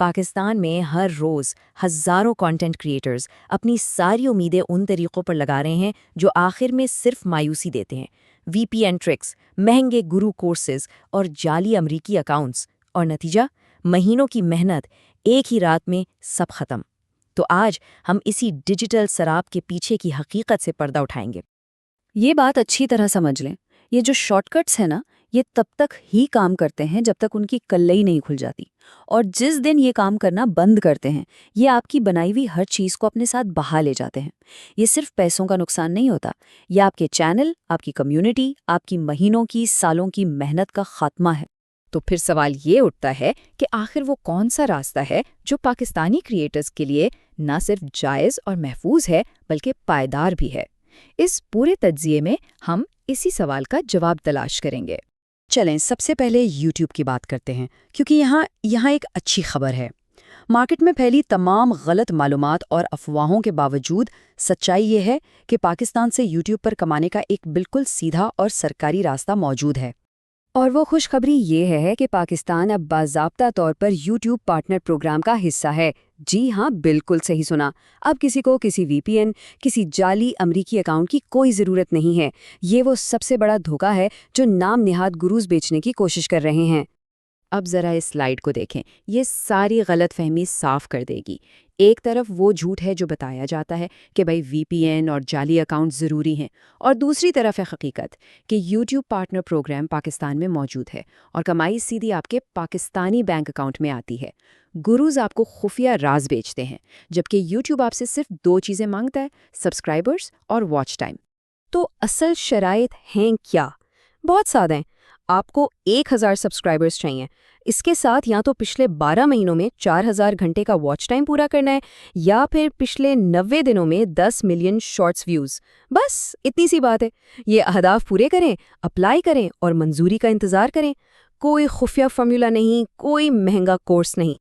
پاکستان میں ہر روز ہزاروں content creators اپنی ساری امیدیں ان طریقوں پر لگا رہے ہیں جو آخر میں صرف مایوسی دیتے ہیں۔ وی پی این ٹرکس، مہنگے گرو کورسز اور جعلی امریکی اکاؤنٹس، اور نتیجہ مہینوں کی محنت ایک ہی رات میں سب ختم۔ تو آج ہم اسی ڈیجیٹل سراب کے پیچھے کی حقیقت سے پردہ اٹھائیں گے۔ یہ بات اچھی طرح سمجھ لیں، یہ جو شارٹ کٹس ہیں نا، یہ تب تک ہی کام کرتے ہیں جب تک ان کی کلئی نہیں کھل جاتی، اور جس دن یہ کام کرنا بند کرتے ہیں یہ آپ کی بنائی ہوئی ہر چیز کو اپنے ساتھ بہا لے جاتے ہیں۔ یہ صرف پیسوں کا نقصان نہیں ہوتا، یہ آپ کے چینل، آپ کی کمیونٹی، آپ کی مہینوں کی، سالوں کی محنت کا خاتمہ ہے۔ تو پھر سوال یہ اٹھتا ہے کہ آخر وہ کون سا راستہ ہے جو پاکستانی کریٹرز کے لیے نہ صرف جائز اور محفوظ ہے بلکہ پائیدار بھی ہے؟ اس پورے تجزیے میں ہم اسی سوال کا جواب تلاش کریں گے۔ چلیں سب سے پہلے یوٹیوب کی بات کرتے ہیں، کیونکہ یہاں ایک اچھی خبر ہے۔ مارکیٹ میں پھیلی تمام غلط معلومات اور افواہوں کے باوجود سچائی یہ ہے کہ پاکستان سے یوٹیوب پر کمانے کا ایک بالکل سیدھا اور سرکاری راستہ موجود ہے۔ اور وہ خوشخبری یہ ہے کہ پاکستان اب باضابطہ طور پر یوٹیوب پارٹنر پروگرام کا حصہ ہے۔ جی ہاں، بالکل صحیح سنا۔ اب کسی کو کسی وی پی این، کسی جعلی امریکی اکاؤنٹ کی کوئی ضرورت نہیں ہے۔ یہ وہ سب سے بڑا دھوکہ ہے جو نام نہاد گروز بیچنے کی کوشش کر رہے ہیں۔ اب ذرا اس سلائیڈ کو دیکھیں، یہ ساری غلط فہمی صاف کر دے گی۔ ایک طرف وہ جھوٹ ہے جو بتایا جاتا ہے کہ بھائی وی پی این اور جعلی اکاؤنٹ ضروری ہیں، اور دوسری طرف ہے حقیقت کہ یوٹیوب پارٹنر پروگرام پاکستان میں موجود ہے اور کمائی سیدھی آپ کے پاکستانی بینک اکاؤنٹ میں آتی ہے۔ گروز آپ کو خفیہ راز بیچتے ہیں، جبکہ یوٹیوب آپ سے صرف 2 چیزیں مانگتا ہے: سبسکرائبرز اور واچ ٹائم۔ تو اصل شرائط ہیں کیا؟ بہت سادہ ہیں۔ آپ کو 1000 سبسکرائبرز چاہیے۔ اس کے ساتھ یا تو پچھلے 12 مہینوں میں 4000 گھنٹے کا واچ ٹائم پورا کرنا ہے، یا پھر پچھلے 90 دنوں میں 10 ملین شارٹس ویوز۔ بس اتنی سی بات ہے۔ یہ اہداف پورے کریں، اپلائی کریں اور منظوری کا انتظار کریں۔ کوئی خفیہ فارمولا نہیں، کوئی مہنگا کورس نہیں۔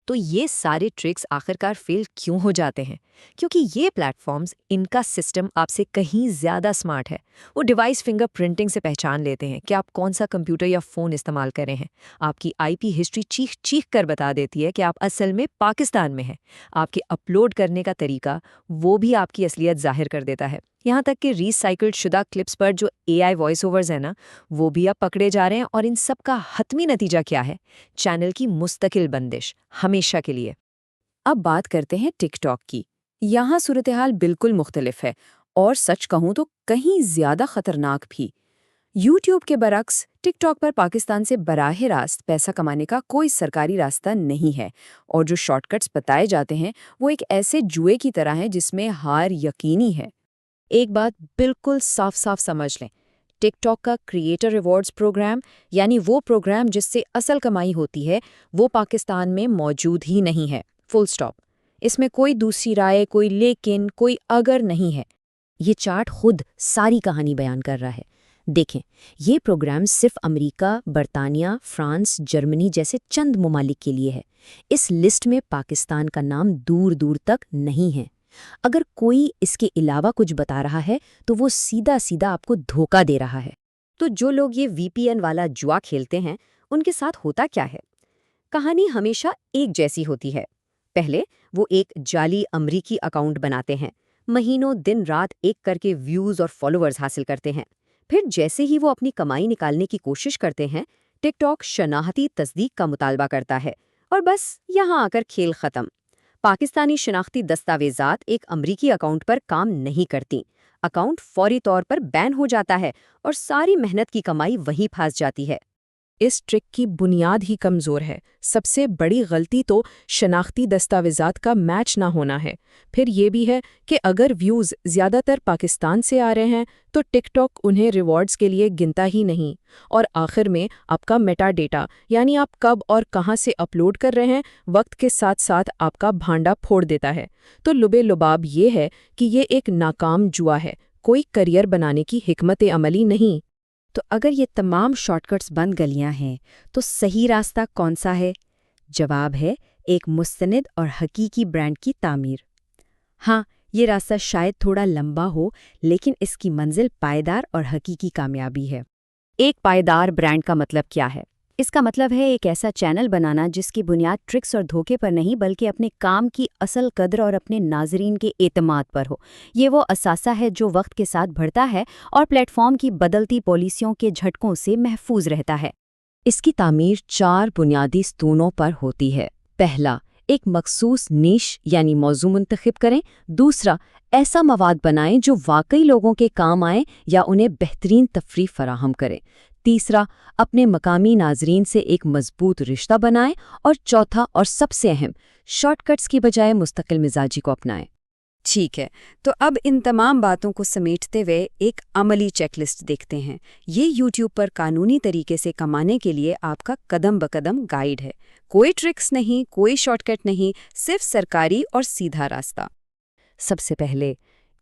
تو یہ سارے ٹرکس آخرکار فیل کیوں ہو جاتے ہیں؟ کیونکہ یہ پلیٹ فارمز، ان کا سسٹم آپ سے کہیں زیادہ سمارٹ ہے۔ وہ ڈیوائس فنگر پرنٹنگ سے پہچان لیتے ہیں کہ آپ کون سا کمپیوٹر یا فون استعمال کر رہے ہیں۔ آپ کی آئی پی ہسٹری چیخ چیخ کر بتا دیتی ہے کہ آپ اصل میں پاکستان میں ہیں۔ آپ کے اپلوڈ کرنے کا طریقہ وہ بھی آپ کی اصلیت ظاہر کر دیتا ہے۔ یہاں تک کہ ریسائیکلڈ شدہ کلپس پر جو اے آئی وائس اوورز ہیں نا، وہ بھی اب پکڑے جا رہے ہیں، اور ان سب کا حتمی نتیجہ کیا ہے؟ چینل کی مستقل بندش، ہمیشہ کے لیے۔ اب بات کرتے ہیں ٹک ٹاک کی۔ یہاں صورتحال بالکل مختلف ہے، اور سچ کہوں تو کہیں زیادہ خطرناک بھی۔ یوٹیوب کے برعکس ٹک ٹاک پر پاکستان سے براہ راست پیسہ کمانے کا کوئی سرکاری راستہ نہیں ہے، اور جو شارٹ کٹس بتائے جاتے ہیں وہ ایک ایسے جوئے کی طرح ہیں جس میں ہار یقینی ہے۔ ایک بات بالکل صاف صاف سمجھ لیں، ٹک ٹاک کا کریٹر ریوارڈز پروگرام، یعنی وہ پروگرام جس سے اصل کمائی ہوتی ہے، وہ پاکستان میں موجود ہی نہیں ہے، فل سٹاپ۔ اس میں کوئی دوسری رائے، کوئی لیکن، کوئی اگر نہیں ہے۔ یہ چارٹ خود ساری کہانی بیان کر رہا ہے۔ دیکھیں، یہ پروگرام صرف امریکہ، برطانیہ، فرانس، جرمنی جیسے چند ممالک کے لیے ہے۔ اس لسٹ میں پاکستان کا نام دور دور تک نہیں ہے۔ اگر کوئی اس کے علاوہ کچھ بتا رہا ہے تو وہ سیدھا سیدھا آپ کو دھوکہ دے رہا ہے۔ تو جو لوگ یہ وی پی این والا جوا کھیلتے ہیں، ان کے ساتھ ہوتا کیا ہے؟ کہانی ہمیشہ ایک جیسی ہوتی ہے۔ پہلے وہ ایک جعلی امریکی اکاؤنٹ بناتے ہیں، مہینوں دن رات ایک کر کے ویوز اور فالوورز حاصل کرتے ہیں۔ پھر جیسے ہی وہ اپنی کمائی نکالنے کی کوشش کرتے ہیں، ٹک ٹاک شناختی تصدیق کا مطالبہ کرتا ہے، اور بس یہاں آ کر کھیل ختم۔ پاکستانی شناختی دستاویزات ایک امریکی اکاؤنٹ پر کام نہیں کرتی۔ اکاؤنٹ فوری طور پر بین ہو جاتا ہے، اور ساری محنت کی کمائی وہیں پھنس جاتی ہے۔ اس ٹرک کی بنیاد ہی کمزور ہے۔ سب سے بڑی غلطی تو شناختی دستاویزات کا میچ نہ ہونا ہے۔ پھر یہ بھی ہے کہ اگر ویوز زیادہ تر پاکستان سے آ رہے ہیں تو ٹک ٹاک انہیں ریوارڈز کے لیے گنتا ہی نہیں، اور آخر میں آپ کا میٹا ڈیٹا، یعنی آپ کب اور کہاں سے اپلوڈ کر رہے ہیں، وقت کے ساتھ ساتھ آپ کا بھانڈا پھوڑ دیتا ہے۔ تو لبے لباب یہ ہے کہ یہ ایک ناکام جوا ہے، کوئی کریئر بنانے کی حکمت عملی نہیں۔ تو اگر یہ تمام شارٹ کٹس بند گلیاں ہیں تو صحیح راستہ کون سا ہے؟ جواب ہے ایک مستند اور حقیقی برانڈ کی تعمیر۔ ہاں، یہ راستہ شاید تھوڑا لمبا ہو، لیکن اس کی منزل پائیدار اور حقیقی کامیابی ہے۔ ایک پائیدار برانڈ کا مطلب کیا ہے؟ اس کا مطلب ہے ایک ایسا چینل بنانا جس کی بنیاد ٹرکس اور دھوکے پر نہیں بلکہ اپنے کام کی اصل قدر اور اپنے ناظرین کے اعتماد پر ہو۔ یہ وہ اثاثہ ہے جو وقت کے ساتھ بڑھتا ہے اور پلیٹ فارم کی بدلتی پالیسیوں کے جھٹکوں سے محفوظ رہتا ہے۔ اس کی تعمیر 4 بنیادی ستونوں پر ہوتی ہے۔ پہلا، ایک مخصوص نیش یعنی موضوع منتخب کریں۔ دوسرا، ایسا مواد بنائیں جو واقعی لوگوں کے کام آئیں یا انہیں بہترین تفریح فراہم کرے۔ تیسرا، اپنے مقامی ناظرین سے ایک مضبوط رشتہ بنائیں۔ اور چوتھا اور سب سے اہم، شارٹ کٹس کی بجائے مستقل مزاجی کو اپنائیں۔ ٹھیک ہے، تو اب ان تمام باتوں کو سمیٹتے ہوئے ایک عملی چیک لسٹ دیکھتے ہیں۔ یہ یوٹیوب پر قانونی طریقے سے کمانے کے لیے آپ کا قدم بقدم گائیڈ ہے۔ کوئی ٹرکس نہیں، کوئی شارٹ کٹ نہیں، صرف سرکاری اور سیدھا راستہ۔ سب سے پہلے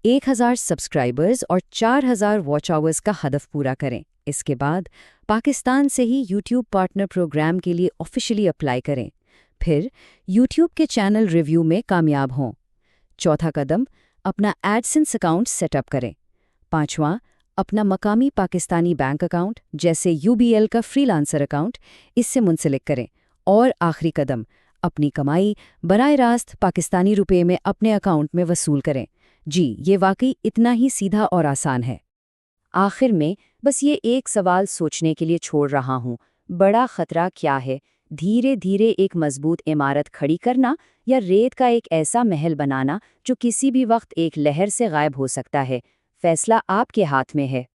1000 سبسکرائبرز اور 4000 واچ آورز کا ہدف پورا کریں۔ اس کے بعد پاکستان سے ہی یوٹیوب پارٹنر پروگرام کے لیے آفیشلی اپلائی کریں۔ پھر یوٹیوب کے چینل ریویو میں کامیاب ہوں۔ چوتھا قدم، اپنا ایڈسنس اکاؤنٹ سیٹ اپ کریں۔ پانچواں، اپنا مقامی پاکستانی بینک اکاؤنٹ جیسے UBL کا فری لانسر اکاؤنٹ اس سے منسلک کریں۔ اور آخری قدم، اپنی کمائی براہ راست پاکستانی روپے میں اپنے اکاؤنٹ میں وصول کریں۔ جی، یہ واقعی اتنا ہی سیدھا اور آسان ہے۔ آخر میں بس یہ ایک سوال سوچنے کے لیے چھوڑ رہا ہوں، بڑا خطرہ کیا ہے؟ دھیرے دھیرے ایک مضبوط عمارت کھڑی کرنا یا ریت کا ایک ایسا محل بنانا جو کسی بھی وقت ایک لہر سے غائب ہو سکتا ہے؟ فیصلہ آپ کے ہاتھ میں ہے۔